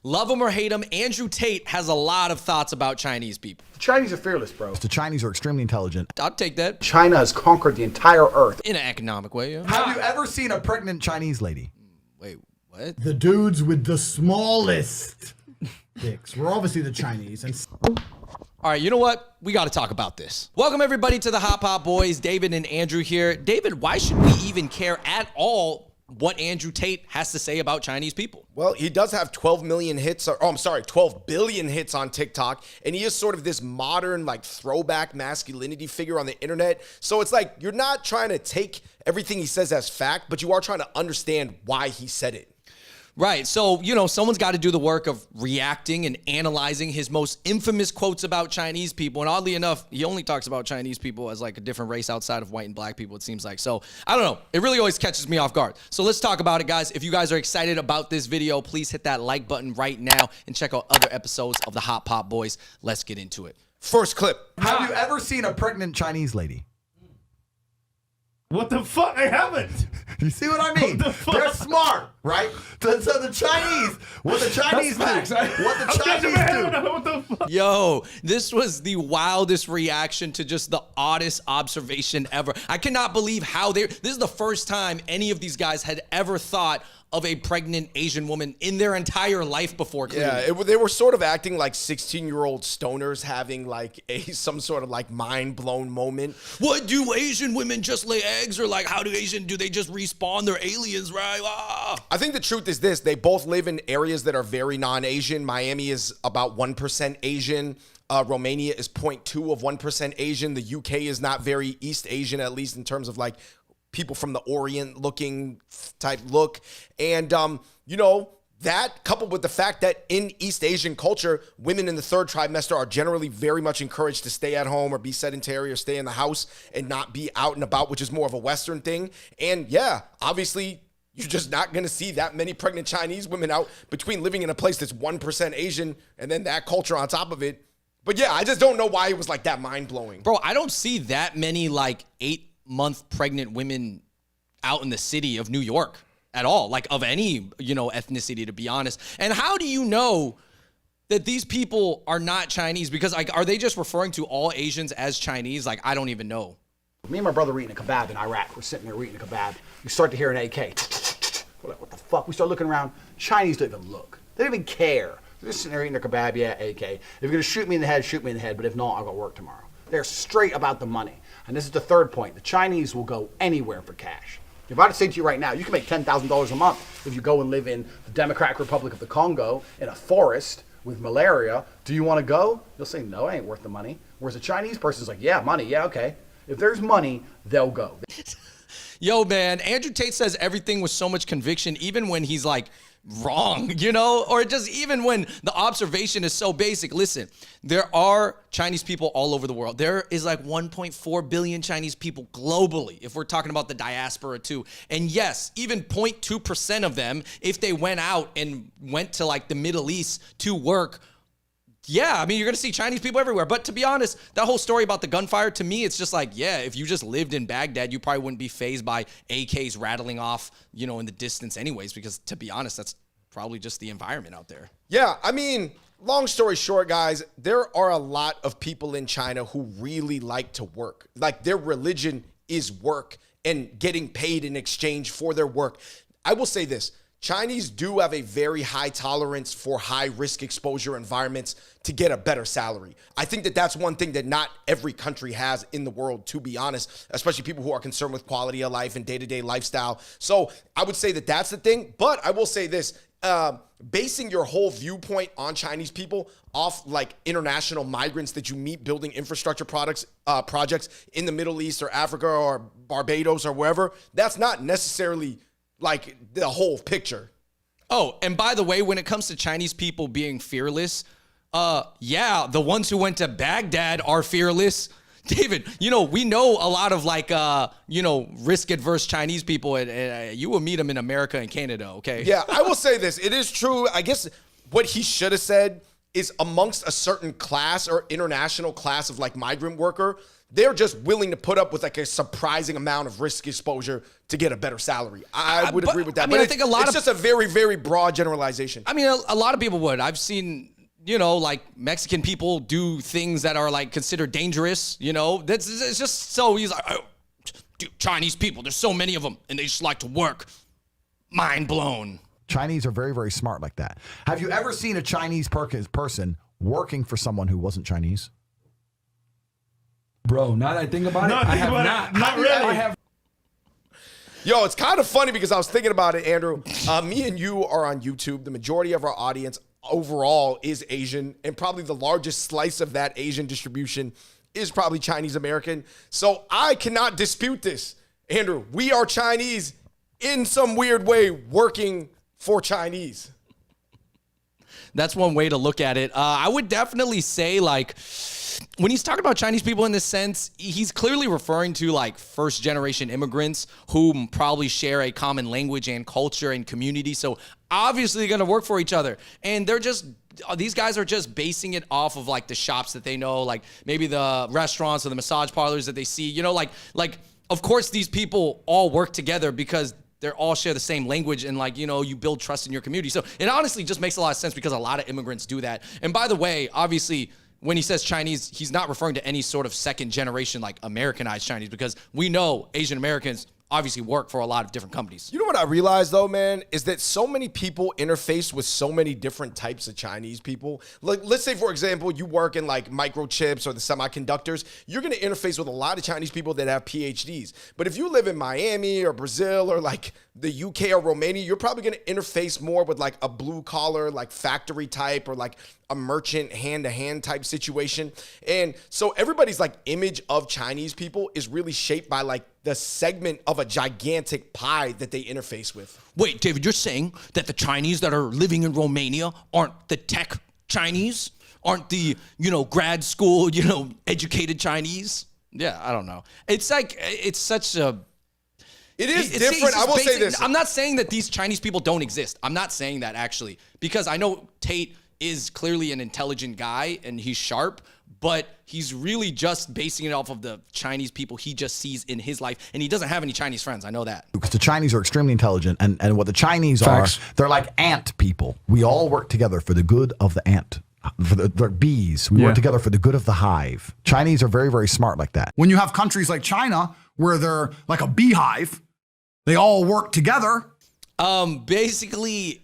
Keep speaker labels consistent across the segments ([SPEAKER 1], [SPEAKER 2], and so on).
[SPEAKER 1] Love him or hate him, Andrew Tate has a lot of thoughts about Chinese people.
[SPEAKER 2] The Chinese are fearless, bro.
[SPEAKER 3] The Chinese are extremely intelligent.
[SPEAKER 1] I'll take that.
[SPEAKER 2] China has conquered the entire earth.
[SPEAKER 1] In an economic way, yeah.
[SPEAKER 3] Have you ever seen a pregnant Chinese lady?
[SPEAKER 1] Wait, what?
[SPEAKER 4] The dudes with the smallest dicks. We're obviously the Chinese. And
[SPEAKER 1] All right, you know what? We got to talk about this. Welcome, everybody, to the Hop Hop Boys. David and Andrew here. David, why should we even care at all what Andrew Tate has to say about Chinese people?
[SPEAKER 5] Well, he does have 12 million hits, 12 billion hits on TikTok, and he is sort of this modern, like, throwback masculinity figure on the internet. So it's like, you're not trying to take everything he says as fact, but you are trying to understand why he said it.
[SPEAKER 1] Right. So, you know, someone's got to do the work of reacting and analyzing his most infamous quotes about Chinese people. And oddly enough, he only talks about Chinese people as like a different race outside of white and black people, it seems like. So, I don't know. It really always catches me off guard. So let's talk about it, guys. If you guys are excited about this video, please hit that like button right now and check out other episodes of the Hop Hop Boys. Let's get into it.
[SPEAKER 5] First clip.
[SPEAKER 3] Have you ever seen a pregnant Chinese lady?
[SPEAKER 4] what the fuck? I haven't.
[SPEAKER 3] You see what I mean?
[SPEAKER 4] What the fuck?
[SPEAKER 3] They're smart, right? So the Chinese, what the Chinese do, what the Chinese do.
[SPEAKER 4] What the fuck?
[SPEAKER 1] Yo, this was the wildest reaction to just the oddest observation ever. I cannot believe how this is the first time any of these guys had ever thought of a pregnant Asian woman in their entire life before. Clearly.
[SPEAKER 5] Yeah, they were sort of acting like 16-year-old stoners having like some sort of like mind-blown moment.
[SPEAKER 1] What, do Asian women just lay eggs, or like how do they just respawn? They're aliens, right? Ah.
[SPEAKER 5] I think the truth is this: they both live in areas that are very non-Asian. Miami is about 1% Asian. Romania is 0.2 of 1% Asian. The UK is not very East Asian, at least in terms of like people from the Orient looking type look. And, you know, that coupled with the fact that in East Asian culture, women in the third trimester are generally very much encouraged to stay at home or be sedentary or stay in the house and not be out and about, which is more of a Western thing. And yeah, obviously you're just not going to see that many pregnant Chinese women out between living in a place that's 1% Asian and then that culture on top of it. But yeah, I just don't know why it was like that mind-blowing.
[SPEAKER 1] Bro, I don't see that many like 8-month pregnant women out in the city of New York at all, like of any, you know, ethnicity, to be honest. And how do you know that these people are not Chinese? Because like, are they just referring to all Asians as Chinese? Like, I don't even know.
[SPEAKER 2] Me and my brother were eating a kebab in Iraq. We're sitting there eating a kebab. We start to hear an AK. What the fuck? We start looking around. Chinese don't even look. They don't even care. They're just sitting there eating their kebab. Yeah, AK. If you're going to shoot me in the head, shoot me in the head. But if not, I'll go work tomorrow. They're straight about the money. And this is the third point. The Chinese will go anywhere for cash. If I were to say to you right now, you can make $10,000 a month if you go and live in the Democratic Republic of the Congo in a forest with malaria. Do you want to go? You'll say, no, it ain't worth the money. Whereas a Chinese person's like, yeah, money. Yeah, okay. If there's money, they'll go.
[SPEAKER 1] Yo, man, Andrew Tate says everything with so much conviction, even when he's like wrong, you know, or just even when the observation is so basic. Listen, there are Chinese people all over the world. There is like 1.4 billion Chinese people globally, if we're talking about the diaspora too. And yes, even 0.2% of them, if they went out and went to like the Middle East to work, yeah, I mean, you're going to see Chinese people everywhere. But to be honest, that whole story about the gunfire, to me, it's just like, yeah, if you just lived in Baghdad, you probably wouldn't be fazed by AKs rattling off, you know, in the distance anyways, because to be honest, that's probably just the environment out there.
[SPEAKER 5] Yeah, I mean, long story short, guys, there are a lot of people in China who really like to work. Like, their religion is work and getting paid in exchange for their work. I will say this. Chinese do have a very high tolerance for high risk exposure environments to get a better salary. I think that that's one thing that not every country has in the world, to be honest, especially people who are concerned with quality of life and day-to-day lifestyle. So I would say that that's the thing. But I will say this, basing your whole viewpoint on Chinese people off like international migrants that you meet building infrastructure projects in the Middle East or Africa or Barbados or wherever, that's not necessarily like the whole picture.
[SPEAKER 1] Oh, and by the way, when it comes to Chinese people being fearless, yeah, the ones who went to Baghdad are fearless. David, you know, we know a lot of like, you know, risk-adverse Chinese people, and you will meet them in America and Canada, okay?
[SPEAKER 5] Yeah, I will say this. It is true. I guess what he should have said is amongst a certain class or international class of like migrant worker, they're just willing to put up with like a surprising amount of risk exposure to get a better salary. I would agree with that.
[SPEAKER 1] I mean,
[SPEAKER 5] but
[SPEAKER 1] I think a lot
[SPEAKER 5] it's
[SPEAKER 1] of
[SPEAKER 5] just a very, very broad generalization.
[SPEAKER 1] I mean, a lot of people would. I've seen, you know, like Mexican people do things that are like considered dangerous. You know, it's just so he's like, oh, dude, Chinese people. There's so many of them, and they just like to work. Mind blown.
[SPEAKER 6] Chinese are very, very smart like that. Have you ever seen a Chinese person working for someone who wasn't Chinese?
[SPEAKER 7] Bro, now that I think about it, I have not.
[SPEAKER 4] Not really.
[SPEAKER 7] I have.
[SPEAKER 5] Yo, it's kind of funny because I was thinking about it, Andrew. Me and you are on YouTube. The majority of our audience overall is Asian, and probably the largest slice of that Asian distribution is probably Chinese American. So I cannot dispute this. Andrew, we are Chinese in some weird way working for Chinese.
[SPEAKER 1] That's one way to look at it. I would definitely say, like, when he's talking about Chinese people in this sense, he's clearly referring to like first generation immigrants who probably share a common language and culture and community. So obviously they're going to work for each other. And these guys are just basing it off of like the shops that they know, like maybe the restaurants or the massage parlors that they see, you know, like of course these people all work together because they all share the same language and like, you know, you build trust in your community. So it honestly just makes a lot of sense because a lot of immigrants do that. And by the way, obviously, when he says Chinese, he's not referring to any sort of second generation, like Americanized Chinese, because we know Asian Americans obviously work for a lot of different companies.
[SPEAKER 5] You know what I realized though, man, is that so many people interface with so many different types of Chinese people. Like, let's say, for example, you work in like microchips or the semiconductors. You're going to interface with a lot of Chinese people that have PhDs. But if you live in Miami or Brazil or like the UK or Romania, you're probably going to interface more with like a blue collar, like factory type or like a merchant hand-to-hand type situation. And so everybody's like image of Chinese people is really shaped by like the segment of a gigantic pie that they interface with.
[SPEAKER 1] Wait, David, you're saying that the Chinese that are living in Romania aren't the tech Chinese? Aren't the, you know, grad school, you know, educated Chinese? Yeah, I don't know. It's like, it's such a...
[SPEAKER 5] It is different. I will say this.
[SPEAKER 1] I'm not saying that these Chinese people don't exist. I'm not saying that actually, because I know Tate is clearly an intelligent guy and he's sharp, but he's really just basing it off of the Chinese people he just sees in his life, and he doesn't have any Chinese friends. I know that.
[SPEAKER 6] Because the Chinese are extremely intelligent, and what the Chinese
[SPEAKER 7] Facts.
[SPEAKER 6] are, they're like ant people. We all work together for the good of the ant. For the bees. We work together for the good of the hive. Chinese are very, very smart like that.
[SPEAKER 4] When you have countries like China where they're like a beehive, they all work together.
[SPEAKER 1] Basically,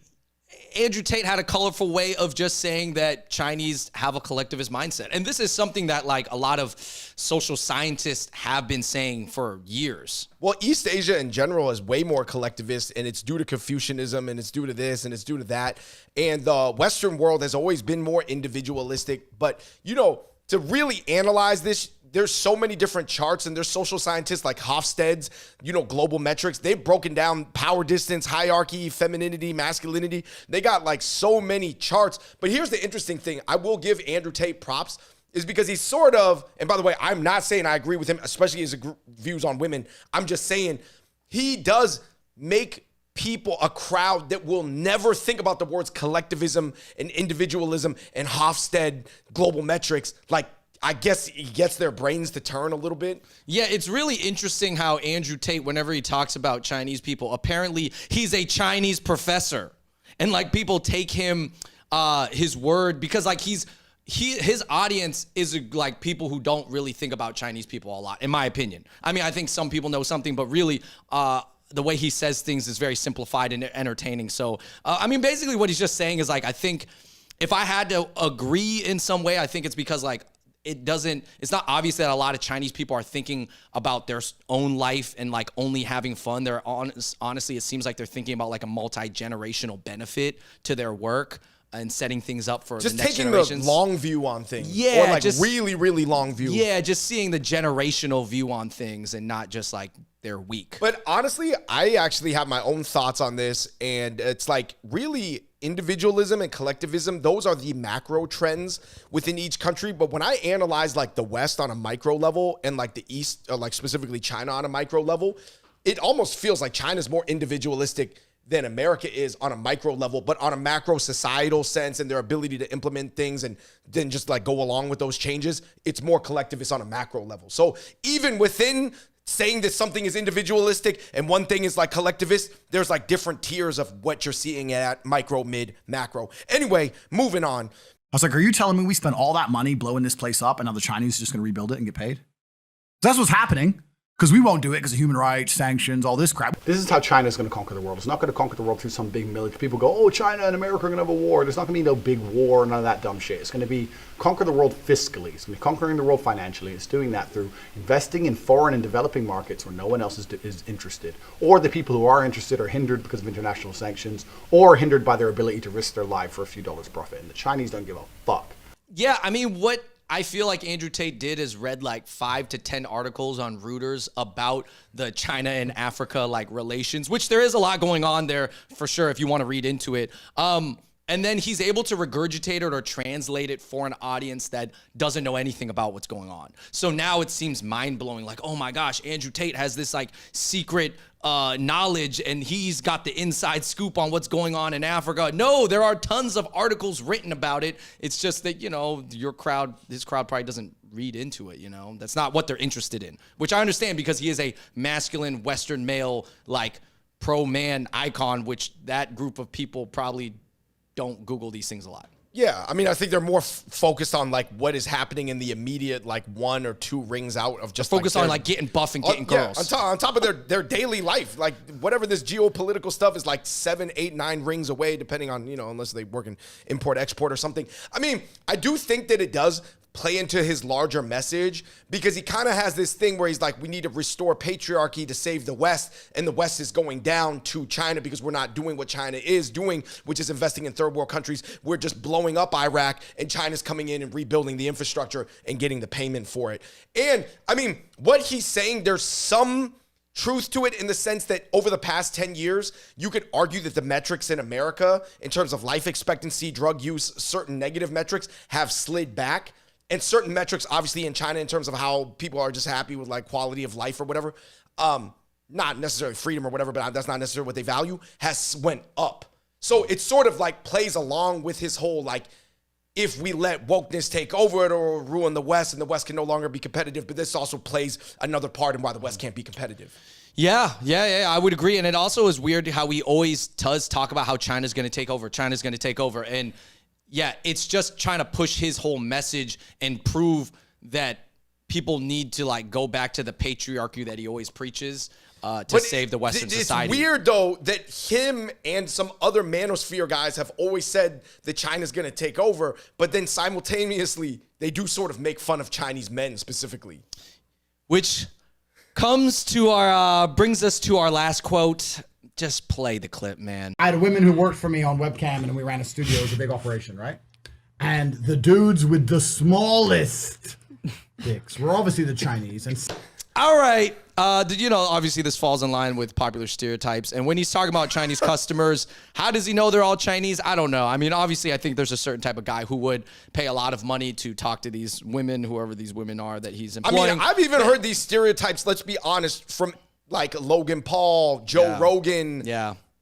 [SPEAKER 1] Andrew Tate had a colorful way of just saying that Chinese have a collectivist mindset. And this is something that like a lot of social scientists have been saying for years.
[SPEAKER 5] Well, East Asia in general is way more collectivist, and it's due to Confucianism, and it's due to this, and it's due to that. And the Western world has always been more individualistic. But, you know, to really analyze this, there's so many different charts, and there's social scientists like Hofstede's, you know, global metrics. They've broken down power distance, hierarchy, femininity, masculinity. They got like so many charts. But here's the interesting thing. I will give Andrew Tate props is because he's sort of, and by the way, I'm not saying I agree with him, especially his views on women. I'm just saying he does make people, a crowd that will never think about the words collectivism and individualism and Hofstede global metrics. Like, I guess he gets their brains to turn a little bit.
[SPEAKER 1] Yeah, it's really interesting how Andrew Tate, whenever he talks about Chinese people, apparently he's a Chinese professor. And like people take him, his word, because like his audience is like people who don't really think about Chinese people a lot, in my opinion. I mean, I think some people know something, but really, the way he says things is very simplified and entertaining. So, I mean, basically what he's just saying is like, I think if I had to agree in some way, I think it's because like, it's not obvious that a lot of Chinese people are thinking about their own life and like only having fun. They're honestly, it seems like they're thinking about like a multi-generational benefit to their work and setting things up for
[SPEAKER 5] just
[SPEAKER 1] the next
[SPEAKER 5] taking
[SPEAKER 1] generations.
[SPEAKER 5] the long view on things.
[SPEAKER 1] Yeah.
[SPEAKER 5] Or like
[SPEAKER 1] just,
[SPEAKER 5] really, really long view.
[SPEAKER 1] Yeah, just seeing the generational view on things and not just like they're weak.
[SPEAKER 5] But honestly, I actually have my own thoughts on this, and it's like really individualism and collectivism, those are the macro trends within each country. But when I analyze like the West on a micro level and like the East, or like specifically China on a micro level, it almost feels like China's more individualistic than America is on a micro level, but on a macro societal sense and their ability to implement things and then just like go along with those changes, it's more collectivist on a macro level. So even within saying that something is individualistic and one thing is like collectivist, there's like different tiers of what you're seeing at micro, mid, macro. Anyway, moving on.
[SPEAKER 4] I was like, are you telling me we spent all that money blowing this place up and now the Chinese are just going to rebuild it and get paid? That's what's happening. Because we won't do it because of human rights, sanctions, all this crap.
[SPEAKER 2] This is how China is going to conquer the world. It's not going to conquer the world through some big military. People go, oh, China and America are going to have a war. There's not going to be no big war, none of that dumb shit. It's going to be conquer the world fiscally. It's going to be conquering the world financially. It's doing that through investing in foreign and developing markets where no one else is interested. Or the people who are interested are hindered because of international sanctions or hindered by their ability to risk their life for a few dollars profit. And the Chinese don't give a fuck.
[SPEAKER 1] Yeah, I mean, what I feel like Andrew Tate did is read like 5 to 10 articles on Reuters about the China and Africa like relations, which there is a lot going on there for sure if you want to read into it. And then he's able to regurgitate it or translate it for an audience that doesn't know anything about what's going on. So now it seems mind-blowing, like, oh my gosh, Andrew Tate has this like secret knowledge and he's got the inside scoop on what's going on in Africa. No, there are tons of articles written about it. It's just that, you know, his crowd probably doesn't read into it, you know? That's not what they're interested in, which I understand because he is a masculine Western male, like pro-man icon, which that group of people probably don't Google these things a lot.
[SPEAKER 5] Yeah, I mean, I think they're more focused on like what is happening in the immediate like 1 or 2 rings out of just
[SPEAKER 1] focus on like getting buff and getting girls.
[SPEAKER 5] On top of their daily life, like whatever this geopolitical stuff is like 7, 8, 9 rings away, depending on, you know, unless they work in import export or something. I mean, I do think that it does play into his larger message because he kind of has this thing where he's like, we need to restore patriarchy to save the West, and the West is going down to China because we're not doing what China is doing, which is investing in third world countries. We're just blowing up Iraq, and China's coming in and rebuilding the infrastructure and getting the payment for it. And I mean, what he's saying, there's some truth to it in the sense that over the past 10 years, you could argue that the metrics in America in terms of life expectancy, drug use, certain negative metrics have slid back. And certain metrics, obviously, in China, in terms of how people are just happy with like quality of life or whatever, not necessarily freedom or whatever, but that's not necessarily what they value, has went up. So it sort of like plays along with his whole like, if we let wokeness take over, it'll ruin the West and the West can no longer be competitive. But this also plays another part in why the West can't be competitive.
[SPEAKER 1] Yeah, I would agree. And it also is weird how he always does talk about how China's going to take over. China's going to take over. And yeah, it's just trying to push his whole message and prove that people need to like go back to the patriarchy that he always preaches to save the Western society.
[SPEAKER 5] It's weird though that him and some other manosphere guys have always said that China's going to take over, but then simultaneously they do sort of make fun of Chinese men specifically.
[SPEAKER 1] Which comes to brings us to our last quote. Just play the clip, man.
[SPEAKER 4] I had women who worked for me on webcam and we ran a studio. It was a big operation, right? And the dudes with the smallest dicks were obviously the Chinese. And
[SPEAKER 1] all right. You know, obviously this falls in line with popular stereotypes. And when he's talking about Chinese customers, how does he know they're all Chinese? I don't know. I mean, obviously, I think there's a certain type of guy who would pay a lot of money to talk to these women, whoever these women are that he's employing.
[SPEAKER 5] I mean, I've even heard these stereotypes, let's be honest, from like Logan Paul, Joe Rogan,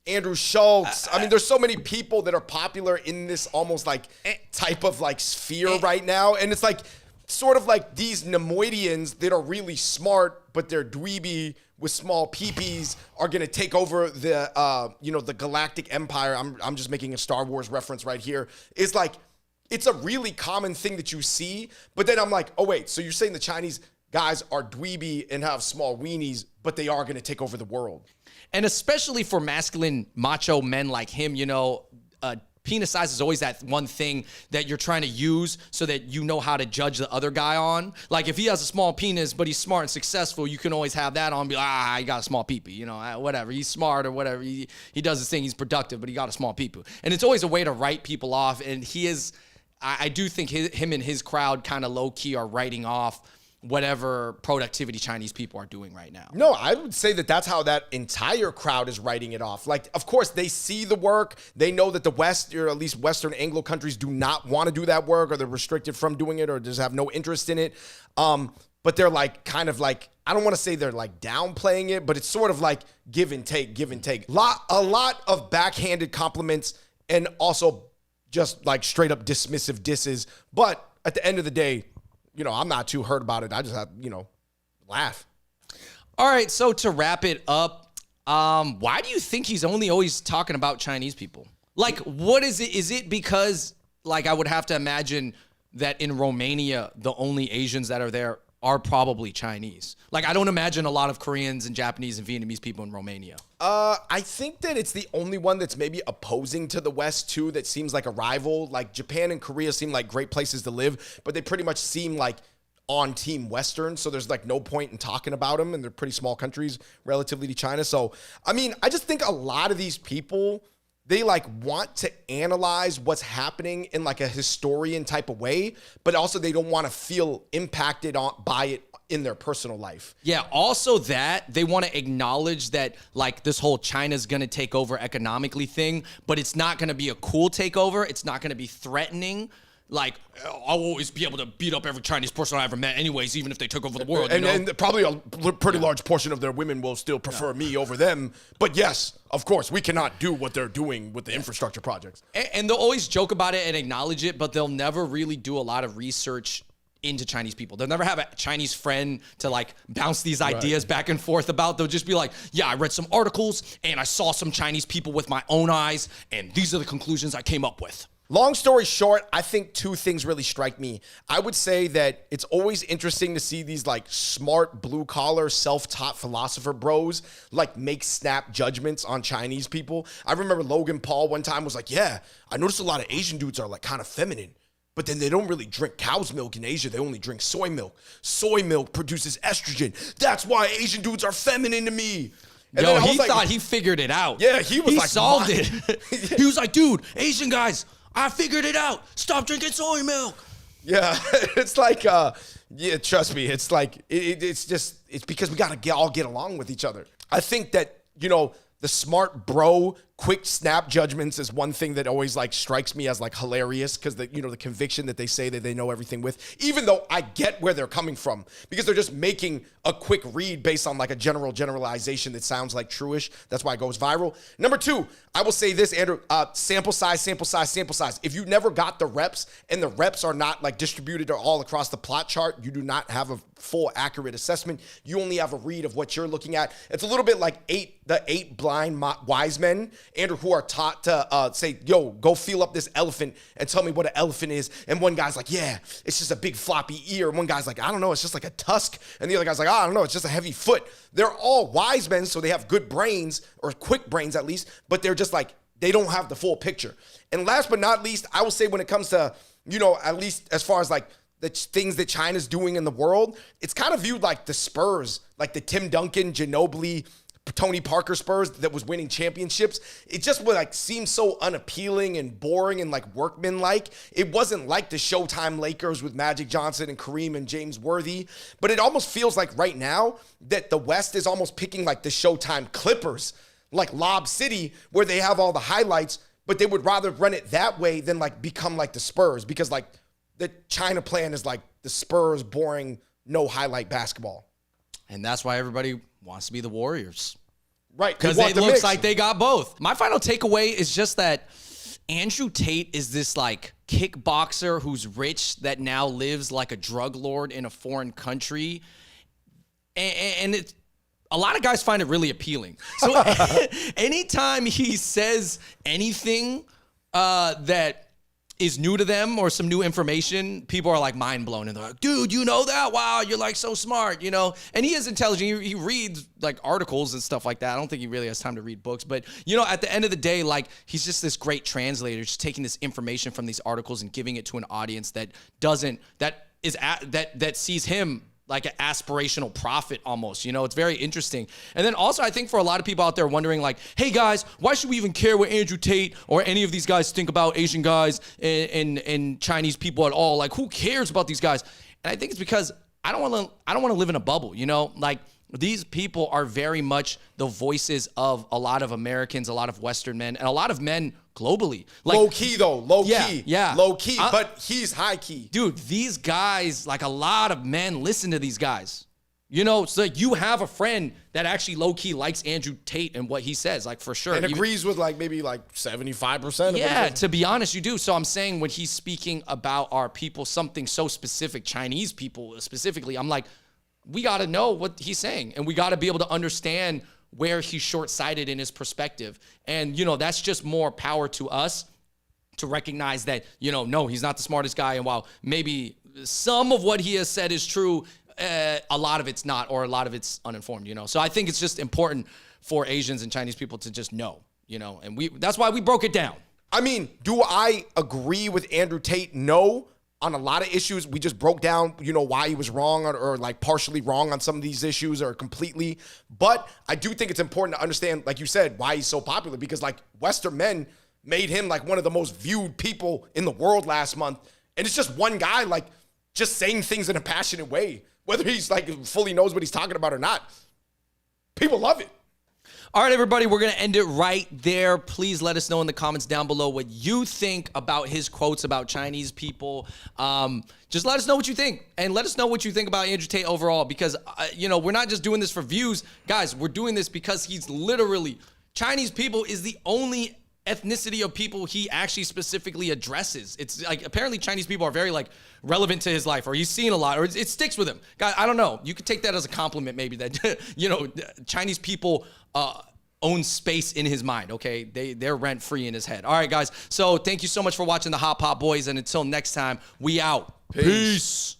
[SPEAKER 5] Andrew Schultz. I mean, there's so many people that are popular in this almost like type of like sphere right now. And it's like sort of like these Nemoidians that are really smart, but they're dweeby with small peepees are going to take over the, the galactic empire. I'm just making a Star Wars reference right here. It's like, it's a really common thing that you see. But then I'm like, oh, wait, so you're saying the Chinese guys are dweeby and have small weenies, but they are going to take over the world.
[SPEAKER 1] And especially for masculine macho men like him, you know, penis size is always that one thing that you're trying to use so that you know how to judge the other guy on. Like if he has a small penis, but he's smart and successful, you can always have that on and be like, he got a small peepee, you know, whatever. He's smart or whatever. He does his thing. He's productive, but he got a small peepee. And it's always a way to write people off. And he is, I do think him and his crowd kind of low key are writing off whatever productivity Chinese people are doing right now.
[SPEAKER 5] No, I would say that that's how that entire crowd is writing it off. Like, of course, they see the work. They know that the West, or at least Western Anglo countries, do not want to do that work, or they're restricted from doing it, or just have no interest in it. But but they're like kind of like, I don't want to say they're like downplaying it, but it's sort of like give and take, give and take. A lot of backhanded compliments and also just like straight up dismissive disses. But at the end of the day, you know, I'm not too hurt about it. I just have, you know, laugh.
[SPEAKER 1] All right, so to wrap it up, why do you think he's only always talking about Chinese people? Like, what is it? Is it because, like, I would have to imagine that in Romania, the only Asians that are there are probably Chinese. Like, I don't imagine a lot of Koreans and Japanese and Vietnamese people in Romania.
[SPEAKER 5] I think that it's the only one that's maybe opposing to the West, too, that seems like a rival. Like, Japan and Korea seem like great places to live, but they pretty much seem like on Team Western, so there's like no point in talking about them, and they're pretty small countries relatively to China. So, I mean, I just think a lot of these people, they like want to analyze what's happening in like a historian type of way, but also they don't want to feel impacted by it in their personal life.
[SPEAKER 1] Yeah, also that they want to acknowledge that like this whole China's going to take over economically thing, but it's not going to be a cool takeover. It's not going to be threatening. Like, I'll always be able to beat up every Chinese person I ever met anyways, even if they took over the world.
[SPEAKER 5] And probably a pretty large portion of their women will still prefer me over them. But yes, of course, we cannot do what they're doing with the infrastructure projects.
[SPEAKER 1] And they'll always joke about it and acknowledge it, but they'll never really do a lot of research into Chinese people. They'll never have a Chinese friend to like bounce these ideas back and forth about. They'll just be like, yeah, I read some articles and I saw some Chinese people with my own eyes, and these are the conclusions I came up with.
[SPEAKER 5] Long story short, I think two things really strike me. I would say that it's always interesting to see these like smart blue collar self-taught philosopher bros like make snap judgments on Chinese people. I remember Logan Paul one time was like, yeah, I noticed a lot of Asian dudes are like kind of feminine, but then they don't really drink cow's milk in Asia. They only drink soy milk. Soy milk produces estrogen. That's why Asian dudes are feminine to me. And
[SPEAKER 1] yo, he thought he figured it out.
[SPEAKER 5] Yeah, he
[SPEAKER 1] solved it. He was like, dude, Asian guys, I figured it out. Stop drinking soy milk.
[SPEAKER 5] Yeah, it's like, yeah, trust me. It's like, it's because we got to all get along with each other. I think that, you know, the smart bro, quick snap judgments is one thing that always like strikes me as like hilarious, because the, you know, the conviction that they say that they know everything with, even though I get where they're coming from, because they're just making a quick read based on like a generalization that sounds like true-ish. That's why it goes viral. Number two, I will say this, Andrew, sample size. If you never got the reps and the reps are not like distributed all across the plot chart, you do not have a full accurate assessment. You only have a read of what you're looking at. It's a little bit like the eight blind wise men, Andrew, who are taught to say, yo, go feel up this elephant and tell me what an elephant is. And one guy's like, yeah, it's just a big floppy ear. And one guy's like, I don't know, it's just like a tusk. And the other guy's like, I don't know, it's just a heavy foot. They're all wise men, so they have good brains, or quick brains at least, but they're just like, they don't have the full picture. And last but not least, I will say when it comes to, you know, at least as far as like the things that China's doing in the world, it's kind of viewed like the Spurs, like the Tim Duncan, Ginobili, Tony Parker Spurs that was winning championships. It just would like seem so unappealing and boring and like workman-like. It wasn't like the Showtime Lakers with Magic Johnson and Kareem and James Worthy, but it almost feels like right now that the West is almost picking like the Showtime Clippers, like Lob City, where they have all the highlights, but they would rather run it that way than like become like the Spurs, because like the China plan is like the Spurs boring, no highlight basketball.
[SPEAKER 1] And that's why everybody wants to be the Warriors.
[SPEAKER 5] Right.
[SPEAKER 1] Because it looks like they got both. My final takeaway is just that Andrew Tate is this like kickboxer who's rich that now lives like a drug lord in a foreign country. And it's, a lot of guys find it really appealing. So anytime he says anything that is new to them or some new information, people are like mind blown and they're like, dude, you know that? Wow, you're like so smart, you know? And he is intelligent. He reads like articles and stuff like that. I don't think he really has time to read books, but you know, at the end of the day, like he's just this great translator, just taking this information from these articles and giving it to an audience that sees him like an aspirational prophet almost, you know, it's very interesting. And then also I think for a lot of people out there wondering like, hey guys, why should we even care what Andrew Tate or any of these guys think about Asian guys and Chinese people at all? Like who cares about these guys? And I think it's because I don't want to live in a bubble, you know, like these people are very much the voices of a lot of Americans, a lot of Western men, and a lot of men globally. Like,
[SPEAKER 5] low key though, low key.
[SPEAKER 1] Yeah.
[SPEAKER 5] Low key, but he's high key.
[SPEAKER 1] Dude, these guys, like a lot of men listen to these guys. You know, so like you have a friend that actually low key likes Andrew Tate and what he says, like for sure.
[SPEAKER 5] And agrees with like maybe like 75% of
[SPEAKER 1] Yeah, to be honest, you do. So I'm saying when he's speaking about our people, something so specific, Chinese people specifically, I'm like, we got to know what he's saying and we got to be able to understand where he's short-sighted in his perspective. And, you know, that's just more power to us to recognize that, you know, no, he's not the smartest guy. And while maybe some of what he has said is true, a lot of it's not, or a lot of it's uninformed, you know? So I think it's just important for Asians and Chinese people to just know, you know, and that's why we broke it down.
[SPEAKER 5] I mean, do I agree with Andrew Tate? No. On a lot of issues, we just broke down, you know, why he was wrong or like partially wrong on some of these issues or completely. But I do think it's important to understand, like you said, why he's so popular, because like Western men made him like one of the most viewed people in the world last month. And it's just one guy, like just saying things in a passionate way, whether he's like fully knows what he's talking about or not. People love it.
[SPEAKER 1] All right, everybody, we're going to end it right there. Please let us know in the comments down below what you think about his quotes about Chinese people. Just let us know what you think, and let us know what you think about Andrew Tate overall, because, you know, we're not just doing this for views. Guys, we're doing this because he's literally, Chinese people is the only ethnicity of people he actually specifically addresses. It's like, apparently Chinese people are very like relevant to his life, or he's seen a lot, or it sticks with him. God, I don't know. You could take that as a compliment maybe that, you know, Chinese people own space in his mind, okay? They're rent free in his head. All right, guys. So thank you so much for watching the Hot Pot Boys, and until next time, we out. Peace.